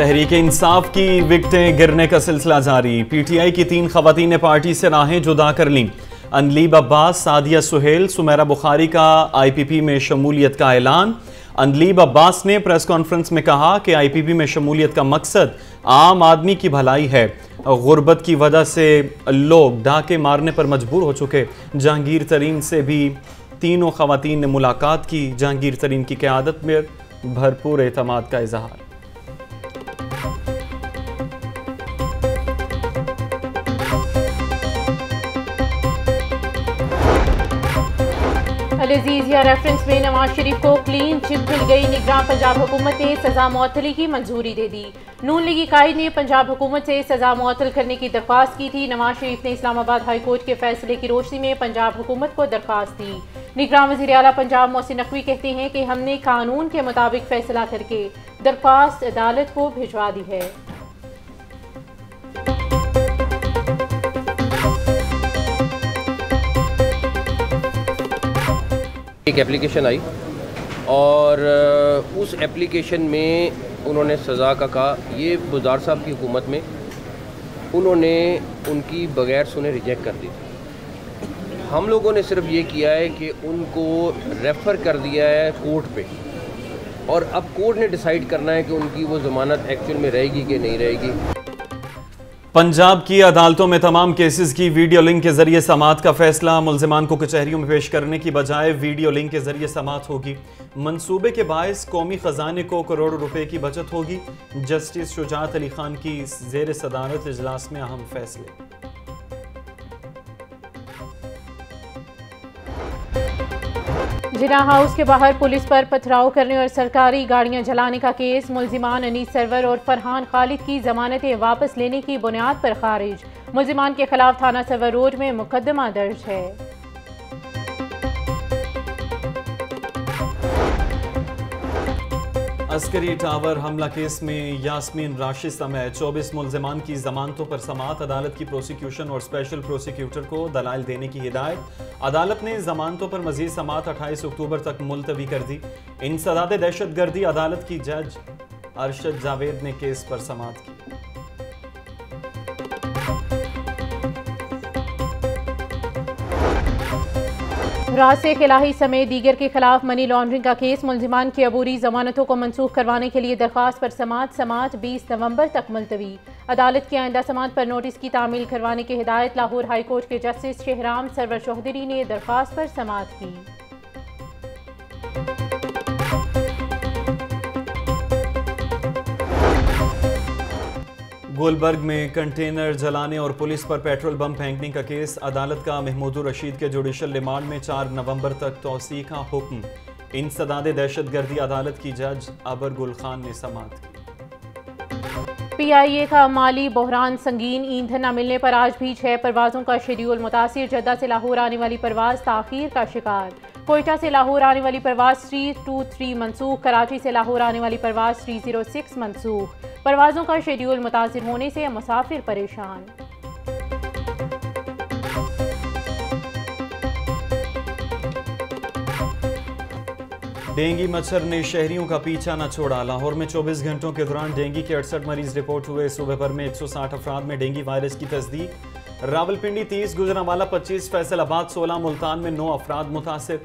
तहरीक इंसाफ की विकटें गिरने का सिलसिला जारी। पीटीआई की 3 खवातीन ने पार्टी से राहें जुदा कर लीं। अनलीब अब्बास, सादिया सुहेल, सुमेरा बुखारी का आईपीपी में शमूलियत का ऐलान। अनलीब अब्बास ने प्रेस कॉन्फ्रेंस में कहा कि आईपीपी में शमूलियत का मकसद आम आदमी की भलाई है। गुर्बत की वजह से लोग डाके मारने पर मजबूर हो चुके। जहांगीर तरीन से भी तीनों खवातीन ने मुलाकात की। जहांगीर तरीन की क़यादत में भरपूर एतमाद का इजहार। अजीज या रेफरेंस में नवाज शरीफ को क्लीन चिट मिल गई। निगरान पंजाब हुकूमत ने सजा मुअत्तली की मंजूरी दे दी। नून लीगी कायद ने पंजाब हुकूमत से सजा मुअत्तल करने की दरख्वास्त की थी। नवाज शरीफ ने इस्लामाबाद हाई कोर्ट के फैसले की रोशनी में पंजाब हुकूमत को दरख्वास्त दी। निगरान वज़ीर आला पंजाब मोहसिन नकवी कहते हैं कि हमने कानून के मुताबिक फैसला करके दरख्वास्त अदालत को भिजवा दी है। एक एप्लीकेशन आई और उस एप्लीकेशन में उन्होंने सज़ा का कहा। ये बुज़दार साहब की हुकूमत में उन्होंने उनकी बग़ैर सुने रिजेक्ट कर दी थी। हम लोगों ने सिर्फ ये किया है कि उनको रेफ़र कर दिया है कोर्ट पे, और अब कोर्ट ने डिसाइड करना है कि उनकी वो ज़मानत एक्चुअल में रहेगी कि नहीं रहेगी। पंजाब की अदालतों में तमाम केसेस की वीडियो लिंक के जरिए समाअत का फैसला। मुल्जिमान को कचहरियों में पेश करने की बजाय वीडियो लिंक के जरिए समाअत होगी। मंसूबे के बायस कौमी खजाने को करोड़ों रुपए की बचत होगी। जस्टिस शुजात अली खान की जेर सदारत इजलास में अहम फैसले। जिना हाउस के बाहर पुलिस पर पथराव करने और सरकारी गाड़ियां जलाने का केस। मुल्जिमान अनीस सरवर और फरहान खालिद की जमानतें वापस लेने की बुनियाद पर खारिज। मुल्जिमान के खिलाफ थाना सरवर रोड में मुकदमा दर्ज है। अस्करी टावर हमला केस में यास्मीन राशिद समेत 24 मुल्जिमान की जमानतों पर समाअत। अदालत की प्रोसिक्यूशन और स्पेशल प्रोसिक्यूटर को दलाइल देने की हिदायत। अदालत ने जमानतों पर मजीद समाअत 28 अक्टूबर तक मुलतवी कर दी। इंसदाद दहशतगर्दी अदालत की जज अरशद जावेद ने केस पर समाअत की। रासिक इलाही समेत दीगर के खिलाफ मनी लॉन्ड्रिंग का केस। मुल्जिमान की अबूरी जमानतों को मनसूख करवाने के लिए दरख्वास्त पर समाअत 20 नवंबर तक मुलतवी। अदालत की आइंदा समाअत पर नोटिस की तामील करवाने की हिदायत। लाहौर हाई कोर्ट के जस्टिस शहराम सरवर चौधरी ने दरख्वास्त पर समाअत की। गुलबर्ग में कंटेनर जलाने और पुलिस पर पेट्रोल बम फेंकने का केस। अदालत का महमूदुर रशीद के जुडिशल रिमांड में 4 नवंबर तक तौसीक का हुक्म। इंसदाद दहशतगर्दी अदालत की जज अबर गुल खान ने समाअत की। पीआईए का माली बहरान संगीन। ईंधन न मिलने पर आज भी 6 परवाजों का शेड्यूल मुतासिर। जद्दा से लाहौर आने वाली परवाज ताखीर का शिकार। कोयटा से लाहौर आने वाली परवाज 323 मनसूख। कराची से लाहौर आने वाली परवाज 306 मनसूख। परवाजों का शेड्यूल मुतासिर होने से मुसाफिर परेशान। डेंगू मच्छर ने शहरियों का पीछा न छोड़ा। लाहौर में 24 घंटों के दौरान डेंगू के 68 मरीज रिपोर्ट हुए। सूबे भर में 160 अफराद में डेंगू वायरस की तस्दीक। रावलपिंडी 30, गुजरांवाला 25, फैसलाबाद 16, मुल्तान में 9 अफराद मुतासिर।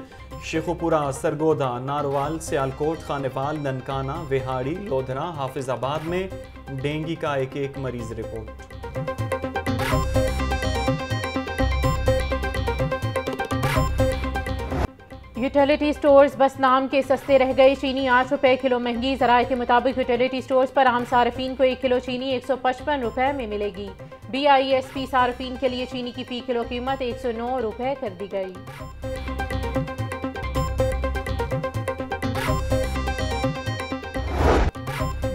शेखुपुरा, सरगोदा, नारवाल, सियालकोट, खानेवाल, ननकाना, विहाड़ी, लोधरा, हाफिजाबाद में डेंगू का एक मरीज रिपोर्ट। यूटिलिटी स्टोर्स बस नाम के सस्ते रह गए। चीनी 8 रुपए किलो महंगी। ज़राए के मुताबिक यूटिलिटी स्टोर्स पर आम सार्फिन को 1 किलो चीनी 155 रुपए में मिलेगी। BISP सार्फिन के लिए चीनी की फी किलो कीमत 109 रुपए कर दी गई।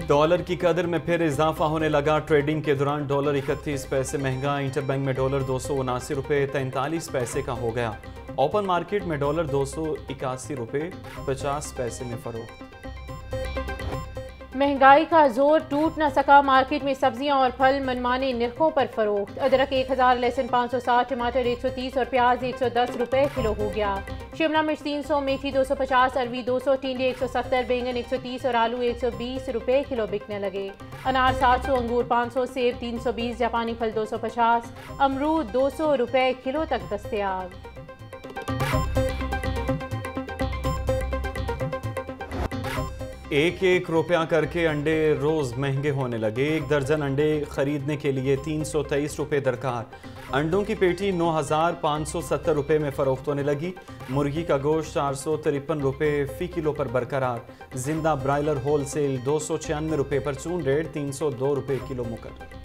डॉलर की कदर में फिर इजाफा होने लगा। ट्रेडिंग के दौरान डॉलर 31 पैसे महंगा। इंटरबैंक में डॉलर 279 रुपए 43 पैसे का हो गया। ओपन मार्केट में डॉलर 281 रुपए 50 पैसे में फरोख्त। महंगाई का जोर टूट न सका, मार्केट में सब्जियां और फल मनमाने निर्खों पर फरोख्त। अदरक 1000, लहसुन 560, टमाटर 130 और प्याज 110 रुपए किलो हो गया। शिमला मिर्च 300, मेथी 250, अरवी 200, टिंडे 170, बैंगन 130 और आलू 120 रुपए किलो बिकने लगे। अनार 700, अंगूर 500, सेब 320, जापानी फल 250, अमरूद 200 रुपए किलो तक दस्तयाब। एक रुपया करके अंडे रोज महंगे होने लगे। 1 दर्जन अंडे खरीदने के लिए 323 रुपये दरकार। अंडों की पेटी 9,570 रुपये में फरोख्त होने लगी। मुर्गी का गोश्त 453 रुपये फी किलो पर बरकरार। जिंदा ब्रायलर होलसेल 296 रुपये, परचून रेट 302 रुपये किलो मुकर।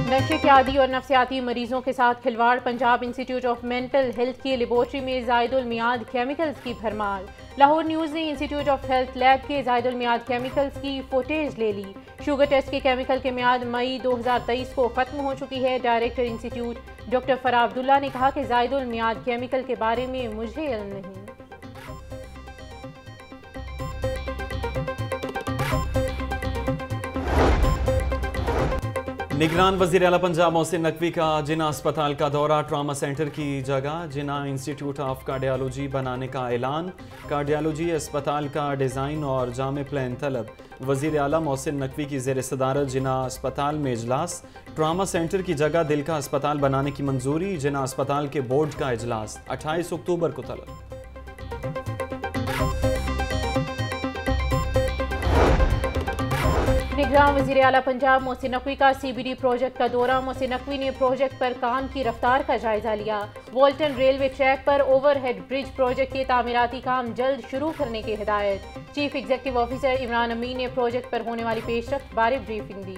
नशे के आदी और नफसियाती मरीजों के साथ खिलवाड़, Punjab institute of mental health की लेबोरेटरी में जायदुल मियाद केमिकल्स की भरमार। लाहौर न्यूज़ ने इंस्टीट्यूट ऑफ हेल्थ लैब के जायदुल मियाद केमिकल्स की फुटेज ले ली। शुगर टेस्ट के केमिकल के मियाद मई 2023 को ख़त्म हो चुकी है। Director institute doctor Farah Abdullah ने कहा कि जायदुल मियाद केमिकल के बारे में मुझे इल्म नहीं। निगरान वज़ीर आला पंजाब मोहसिन नकवी का जिना अस्पताल का दौरा, ट्रामा सेंटर की जगह जिना इंस्टीट्यूट ऑफ कार्डियोलॉजी बनाने का ऐलान। कार्डियोलॉजी अस्पताल का डिज़ाइन और जामे प्लान तलब। वज़ीर आला मोहसिन नकवी की ज़ेर सदारत जिना अस्पताल में इजलास। ट्रामा सेंटर की जगह दिल का अस्पताल बनाने की मंजूरी। जिना अस्पताल के बोर्ड का इजलास 28 अक्टूबर को तलब। निगरान वज़ीर आला पंजाब मोहसिन नकवी का CBD प्रोजेक्ट का दौरा। मोहसिन नकवी ने प्रोजेक्ट पर काम की रफ्तार का जायजा लिया। वॉल्टन रेलवे ट्रैक पर ओवरहेड ब्रिज प्रोजेक्ट के तामीराती काम जल्द शुरू करने की हिदायत। चीफ एग्जीक्यूटिव ऑफिसर इमरान अमीन ने प्रोजेक्ट पर होने वाली पेशरफ्त बारे ब्रीफिंग दी।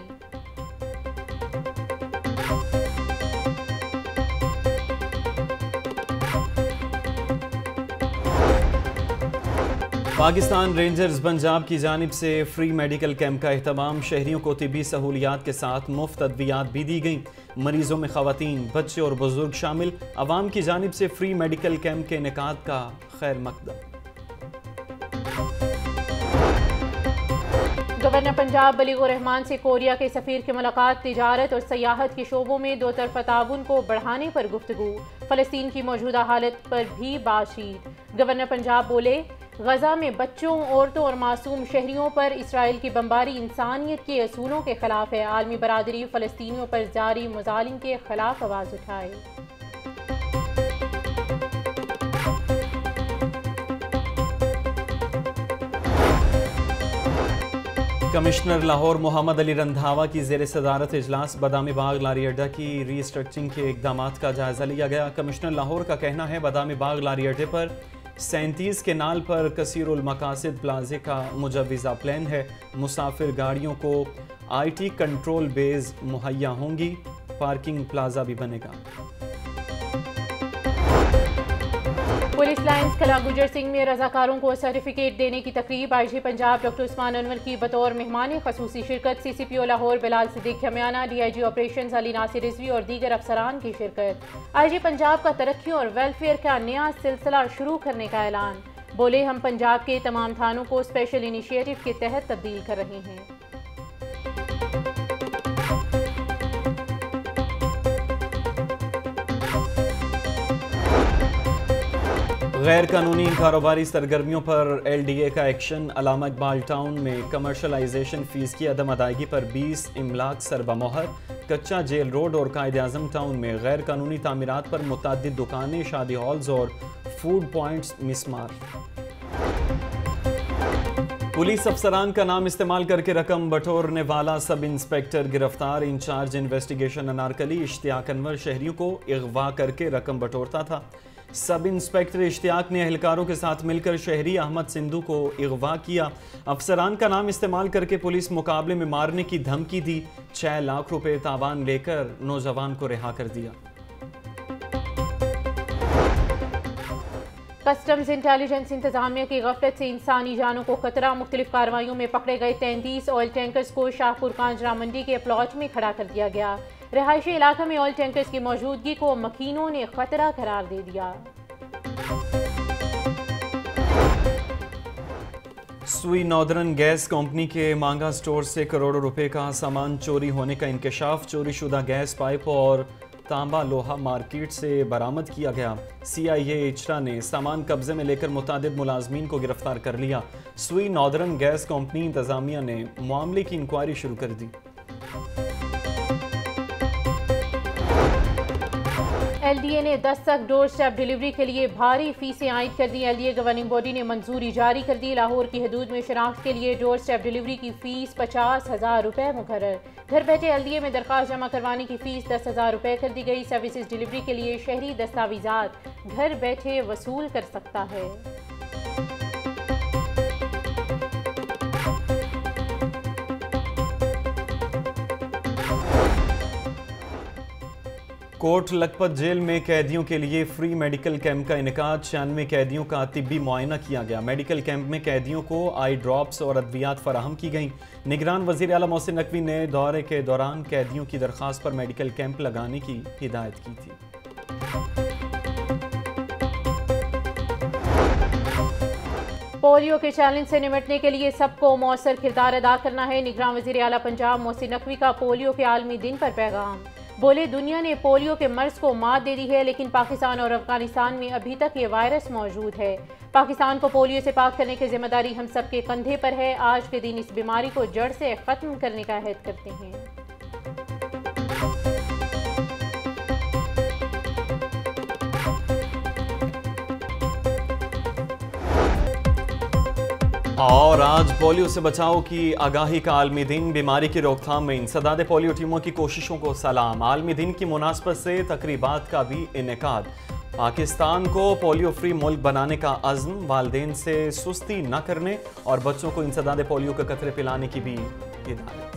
पाकिस्तान रेंजर्स पंजाब की जानिब से फ्री मेडिकल कैंप का एहतमाम। शहरियों को तिब्बी सहूलियात के साथ मुफ्त अद्वियात भी दी गई। मरीजों में खवातीन, बच्चे और बुजुर्ग शामिल। अवाम की जानिब से फ्री मेडिकल कैंप के इनेकाद का खैर मकदम। गवर्नर पंजाब बलीगुर रहमान से कोरिया के सफीर की मुलाकात। तिजारत और सयाहत के शोबों में दो तरफा ताउन को बढ़ाने पर गुफ्तगू। फ़लस्तीन की मौजूदा हालत पर भी बातचीत। गवर्नर पंजाब बोले, गजा में बच्चों, औरतों और मासूम शहरियों पर इसराइल की बमबारी इंसानियत के असूलों के खिलाफ है। आलमी बरादरी फ़लस्तीनियों पर जारी मुजालिम के खिलाफ आवाज़ उठाए। कमिश्नर लाहौर मोहम्मद अली रंधावा की ज़ेर सदारत इजलास। बादामी बाग लारी अड्डा की रीस्ट्रक्चरिंग के इक़दामात का जायजा लिया गया। कमिश्नर लाहौर का कहना है, बादामी बाग लारी अड्डे पर 37 केनाल पर कसीरुल मकासिद प्लाजे का मुजव्विज़ा प्लान है। मुसाफिर गाड़ियों को IT कंट्रोल बेज मुहैया होंगी। पार्किंग प्लाजा भी बनेगा। पुलिस लाइन्स कला गुजर सिंह में रजाकारों को सर्टिफिकेट देने की तकरीब। IG पंजाब डॉक्टर उस्मान अनवर की बतौर मेहमान खसूसी शिरकत। CCPO Lahore Bilal Siddique Khamiana, DIG operation Ali Nasir Rizvi और दीगर अफसरान की शिरकत। IG पंजाब का तरक्की और वेलफेयर का नया सिलसिला शुरू करने का ऐलान। बोले, हम पंजाब के तमाम थानों को स्पेशल इनिशिएटिव के तहत तब्दील कर रहे हैं। गैर कानूनी कारोबारी सरगर्मियों पर LDA का एक्शन। अलामा इकबाल टाउन में कमर्शलाइजेशन फीस की अदम अदायगी पर 20 इमलाक सरबा मोहर। कच्चा जेल रोड और कायद आज़म टाउन में गैर कानूनी तामीरात पर मुतअद्दिद दुकानें, शादी हॉल्स और फूड पॉइंट्स मिसमार। पुलिस अफसरान का नाम इस्तेमाल करके रकम बटोरने वाला सब इंस्पेक्टर गिरफ्तार। इंचार्ज इन्वेस्टिगेशन अनारकली इश्तियाक अनवर शहरियों को अगवा करके रकम बटोरता था। सब इंस्पेक्टर इश्तियाक ने अहलकारों के साथ मिलकर शहरी अहमद सिंधु को अगवा किया। अफसरान का नाम इस्तेमाल करके पुलिस मुकाबले में मारने की धमकी दी। 6 लाख रुपए तावान लेकर नौजवान को रिहा कर दिया। कस्टम्स इंटेलिजेंस इंतजामिया की गफलत से इंसानी जानों को खतरा। मुख्तलिफ कार्रवाइयों में पकड़े गए 33 ऑयल टैंकर्स को शाहपुर कांजरा मंडी के प्लॉट में खड़ा कर दिया गया। रिहायशी इलाके में ऑयल टैंकर्स की मौजूदगी को मकीनों ने खतरा करार दे दिया। सुई नॉर्दर्न गैस कंपनी के मांगा स्टोर से करोड़ों रुपए का सामान चोरी होने का इंकशाफ। चोरी शुदा गैस पाइप और तांबा लोहा मार्केट से बरामद किया गया। CIA इचरा ने सामान कब्जे में लेकर मुतादिद मुलाजमीन को गिरफ्तार कर लिया। सुई नॉर्दर्न गैस कंपनी इंतजामिया ने मामले की इंक्वायरी शुरू कर दी। LDA ने 10 तक डोर स्टेप डिलीवरी के लिए भारी फीसें आयद कर दी। LDA गवर्निंग बॉडी ने मंजूरी जारी कर दी। लाहौर की हदूद में शनाख्त के लिए डोर स्टेप डिलीवरी की फीस 50,000 रुपये मुकर्रर। घर बैठे LDA में दरख्वास्त जमा करवाने की फीस 10,000 रुपये कर दी गई। सर्विसेज डिलीवरी के लिए शहरी दस्तावेजात घर बैठे वसूल कर सकता है। कोट लखपत जेल में कैदियों के लिए फ्री मेडिकल कैंप का इनेकाद। 96 कैदियों का तिब्बी मुआयना किया गया। मेडिकल कैंप में कैदियों को आई ड्रॉप्स और अद्वियात फराहम की गई। निगरान वज़ीर आला मोहसिन नकवी ने दौरे के दौरान कैदियों की दरख्वास्त पर मेडिकल कैंप लगाने की हिदायत की थी। पोलियो के चैलेंज से निपटने के लिए सबको मौसर किरदार अदा करना है। निगरान वज़ीर आला पंजाब मोहसिन नकवी का पोलियो के आलमी दिन पर पैगाम। बोले, दुनिया ने पोलियो के मर्ज को मात दे दी है, लेकिन पाकिस्तान और अफगानिस्तान में अभी तक ये वायरस मौजूद है। पाकिस्तान को पोलियो से पाक करने की जिम्मेदारी हम सबके कंधे पर है। आज के दिन इस बीमारी को जड़ से खत्म करने का अहद करते हैं। और आज पोलियो से बचाव की आगाही का आलमी दिन। बीमारी की रोकथाम में इंसदाद पोलियो टीमों की कोशिशों को सलाम। आलमी दिन की मुनासबत से तकरीबात का भी इनेकाद। पाकिस्तान को पोलियो फ्री मुल्क बनाने का अज़्म। वालिदैन से सुस्ती न करने और बच्चों को इंसदाद पोलियो के कतरे पिलाने की भी हिदायत।